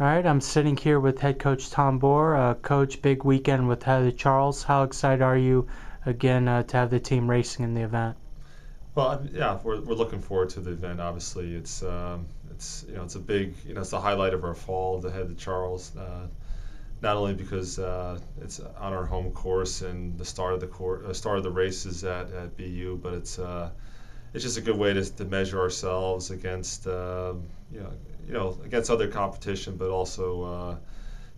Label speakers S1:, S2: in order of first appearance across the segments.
S1: All right, I'm sitting here with head coach Tom Bohrer. Coach, big weekend with Heather Charles. How excited are you again to have the team racing in the event?
S2: Well, yeah, we're looking forward to the event. Obviously, it's a big it's the highlight of our fall to head to Charles. Not only because it's on our home course and the start of start of the race is at BU, but it's just a good way to measure ourselves against against other competition, but also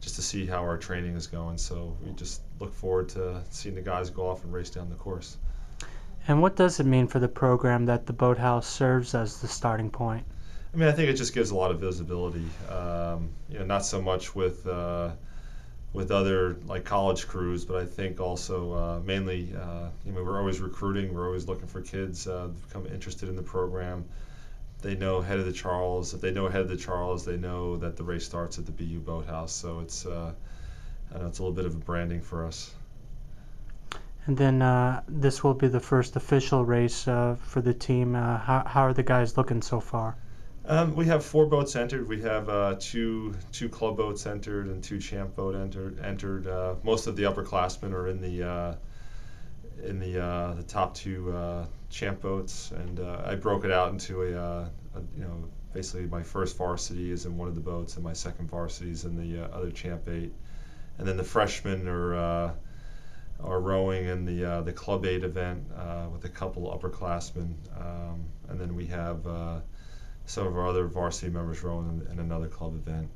S2: just to see how our training is going. So we just look forward to seeing the guys go off and race down the course.
S1: And what does it mean for the program that the boathouse serves as the starting point?
S2: I mean, I think it just gives a lot of visibility. Not so much with other like college crews, but I think also mainly, we're always recruiting. We're always looking for kids to become interested in the program. They know Head of the Charles. If they know Head of the Charles, they know that the race starts at the BU Boathouse. So I know it's a little bit of a branding for us.
S1: And then this will be the first official race for the team. How are the guys looking so far?
S2: We have 4 boats entered. We have two club boats entered and 2 champ boat entered. Most of the upperclassmen are in the top 2 champ boats, and I broke it out into basically my first varsity is in one of the boats, and my second varsity is in the other champ 8, and then the freshmen are rowing in the club 8 event with a couple upperclassmen, and then we have some of our other varsity members rowing in another club event.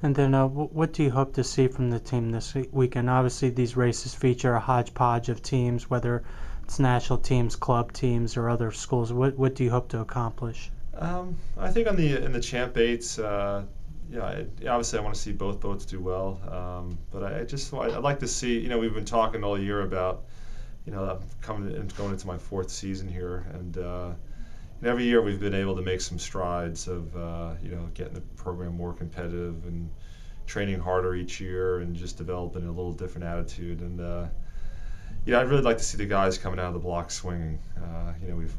S1: And then what do you hope to see from the team this weekend? Obviously, these races feature a hodgepodge of teams, whether it's national teams, club teams, or other schools. What do you hope to accomplish?
S2: I think in the champ 8s, obviously I want to see both boats do well, but I'd like to see. We've been talking all year about, I'm coming and going into my 4th season here, and every year we've been able to make some strides of getting the program more competitive and training harder each year and just developing a little different attitude. And I'd really like to see the guys coming out of the block swinging.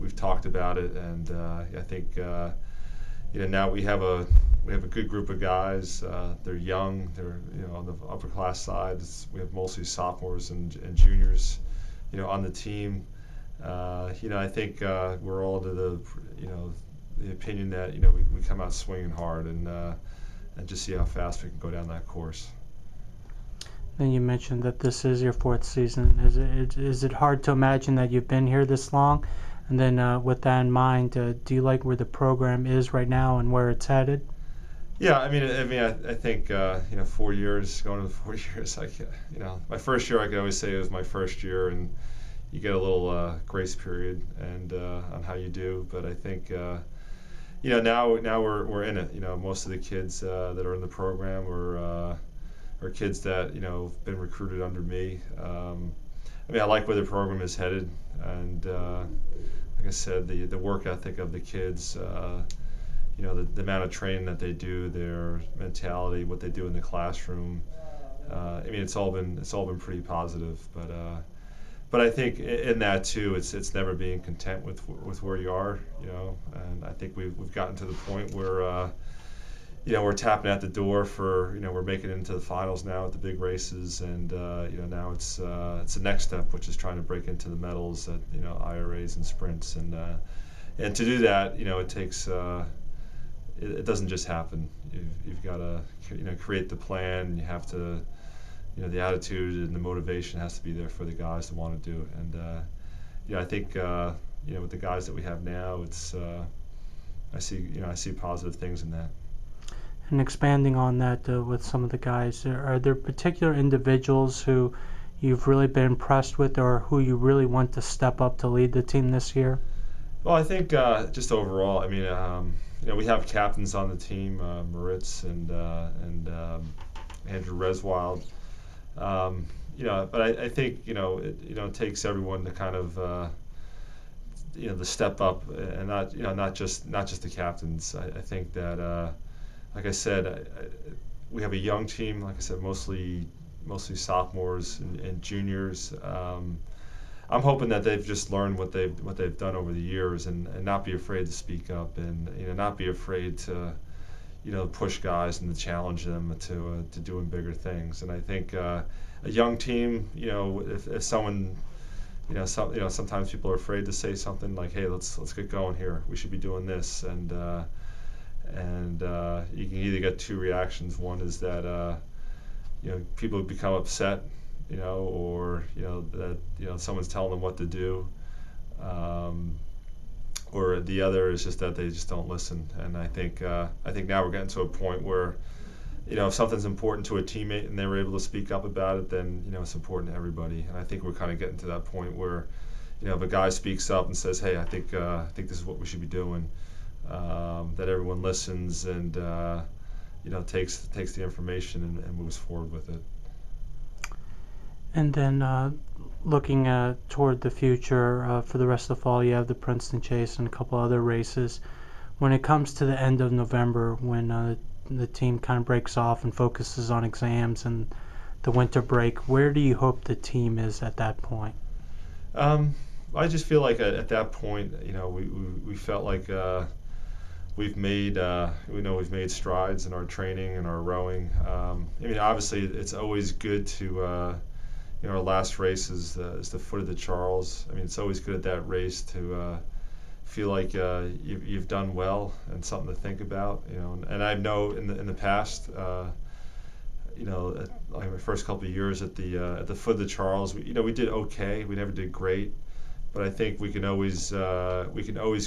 S2: We've talked about it, and I think now we have a good group of guys. They're young. They're on the upper class side. We have mostly sophomores and juniors, on the team. I think we're all to the opinion that we come out swinging hard and just see how fast we can go down that course.
S1: Then you mentioned that this is your 4th season. Is it hard to imagine that you've been here this long? And then with that in mind, do you like where the program is right now and where it's headed?
S2: Yeah, I think 4 years, going to the 4 years. My first year I could always say it was my first year, and you get a little grace period and on how you do. But I think now we're in it. Most of the kids that are in the program are kids that have been recruited under me. I like where the program is headed, and like I said, the work ethic of the kids. The amount of training that they do, their mentality, what they do in the classroom. It's all been pretty positive, but I think in that too, it's never being content with where you are, and I think we've gotten to the point where we're tapping at the door for we're making it into the finals now at the big races, and now it's the next step, which is trying to break into the medals at IRAs and sprints, and to do that, it takes. It doesn't just happen. You've got to create the plan. You have to the attitude and the motivation has to be there for the guys to want to do it. And I think with the guys that we have now, it's I see positive things in that.
S1: And expanding on that with some of the guys, are there particular individuals who you've really been impressed with, or who you really want to step up to lead the team this year?
S2: Well, I think just overall, we have captains on the team, Moritz and Andrew Reswild. But I think it takes everyone to kind of the step up, and not just the captains. I think that like I said, we have a young team. Like I said, mostly sophomores and juniors. I'm hoping that they've just learned what they've done over the years, and not be afraid to speak up, and not be afraid to push guys and to challenge them to doing bigger things. And I think a young team, if someone, sometimes people are afraid to say something like, "Hey, let's get going here. We should be doing this." And you can either get two reactions. One is that people become upset, or that someone's telling them what to do. Or the other is just that they just don't listen. And I think now we're getting to a point where, if something's important to a teammate and they were able to speak up about it, then it's important to everybody. And I think we're kind of getting to that point where, if a guy speaks up and says, "Hey, I think this is what we should be doing," that everyone listens and takes the information and moves forward with it.
S1: And then looking toward the future for the rest of the fall, you have the Princeton Chase and a couple other races. When it comes to the end of November, when the team kind of breaks off and focuses on exams and the winter break, where do you hope the team is at that point?
S2: I just feel like at that point, we felt like we've made strides in our training and our rowing. Obviously, it's always good to our last race is the foot of the Charles. It's always good at that race to feel like you've done well and something to think about. And I know in the past, like my first couple of years at the foot of the Charles, we did okay. We never did great, but I think we can always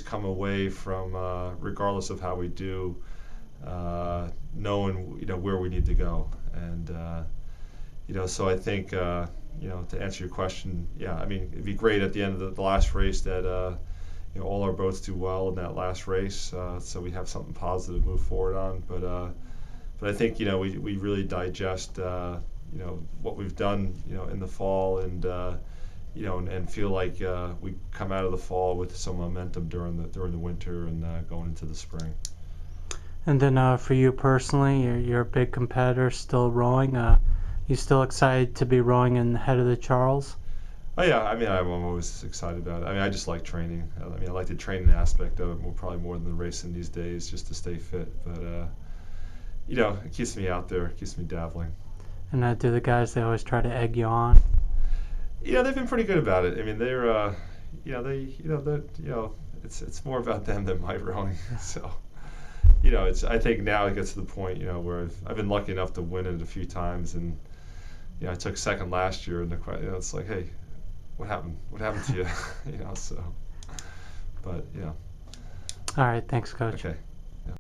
S2: come away from regardless of how we do, knowing where we need to go. And so I think to answer your question, it'd be great at the end of the last race that all our boats do well in that last race, so we have something positive to move forward on. But I think we really digest what we've done in the fall, and and feel like we come out of the fall with some momentum during the winter and going into the spring.
S1: And then for you personally, you're a big competitor, still rowing. You still excited to be rowing in the head of the Charles?
S2: Oh yeah, I'm always excited about it. I just like training. I like the training aspect of it probably more than the racing these days, just to stay fit. But it keeps me out there, keeps me dabbling.
S1: And do the guys, they always try to egg you on?
S2: They've been pretty good about it. They're it's more about them than my rowing. So I think now it gets to the point where I've been lucky enough to win it a few times, and I took second last year, and it's like, hey, what happened? What happened to you? So, but yeah.
S1: All right, thanks, Coach.
S2: Okay.